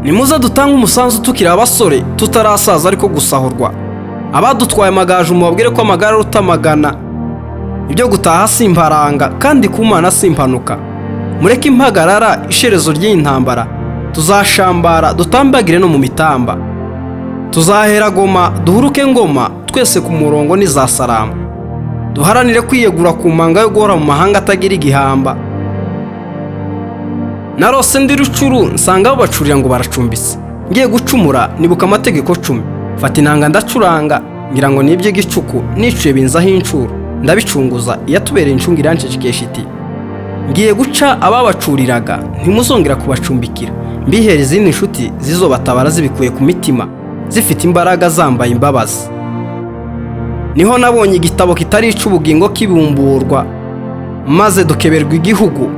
nimuze dutanga umusanzu tukiri abasore tutarasaza ariko gusahurwa. Abadutwaye amagaju mubabwire ko amagara rutamagana. Ibyo gutaha simparanga kandi kumana simpanuka. Mureke impagarara isherezo ry'intambara. Tuzashambara dutambagire no mu mitamba. Tuzahera Goma duhuruke Ngoma twese ku murongo ni za salama. Duharanire kwiyegura ku manga yo guhora mu mahanga atagira igihamba. Narose ndi Rucuru nsanga abo bacurira ngo baracumbise. Ngiye gucumura nibuka amategeko 10. Fata inanga ndacuranga ngira ngo nibye gicuku nicuye binzaho incuro. Ndabicunguza yatubereye incungu irancecekesha iti ngiye guca ababacuriraga ntimuzongera kubacumbikira. Mbihereza inshuti zizobatabara zibikuye ku mitima zifite imbaraga zambaye imbabazi. Niho nabonye igitabo kitarica ubugingo kibumburwa maze dukeberwa igihugu.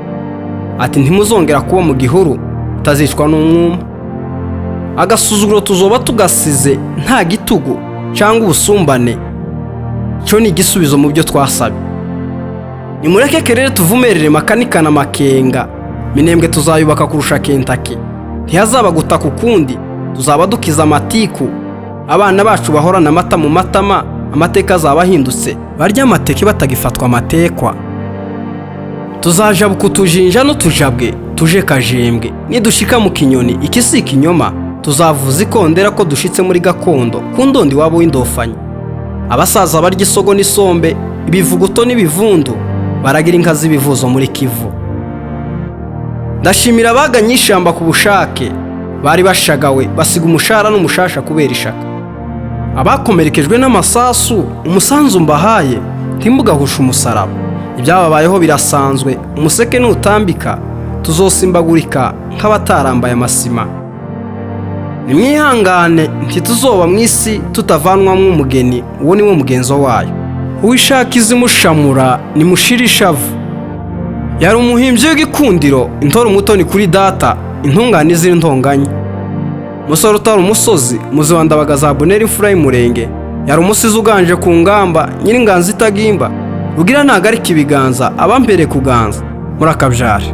Ati ntimuzongera kuba mu gihuru utazicwa n'umwuma. Agasuzuguro tuzoba tugasize nta gitugu cyangwa ubusumbane. Cyo ni igisubizo mu byo twasabye. Nimureke kerere tuvumerere makanikana makenga. Minembwe tuzayubaka kurusha Kentucky. Ntihazaba gutaka ukundi. Tuzaba dukiza amatiku. Abana bacu bahorana amata mu matama. Amateka azabahindutse. Barya amateke batagifatwa amatekwa. Tuzajabuka utujinja n'utujabwe tuje kajembwe. Nidushika mu kinyoni ikisi ikinyoma. Tuzavuza ikondera ko dushitse muri gakondo kundondi wabo w'indofanya. Abasaza barya isogo n'isombe ibivuguto n'ibivundu baragira inka z'ibivuzo muri Kivu. Ndashimira abaganye ishamba ku bushake bari bashagawe basiga umushara n'umushasha kubera ishaka. Abakomerekejwe n'amasasu umusanzu mbahaye ntimugahusha umusaraba. Ibyababayeho birasanzwe umuseke n'utambika tuzosimbagurika nk'abatarambaye amasima. Nimwihangane ntituzoba mwisi tutavanwamwe umugeni uwo niwo mugenzo wayo. Uwishaka izimushamura nimushirishavu. Yari umuhimbyi w'igikundiro intoro umutoni kuri data intungane ziri ntonganye. Musoro utari umusozi muzi wa Ndabagaza Abuneri imfura y'umurenge. Yari umusizi uganje ku ngamba nyiringanza itagimba. Rugira ntagarika ibiganza abambere kuganza murakabyare.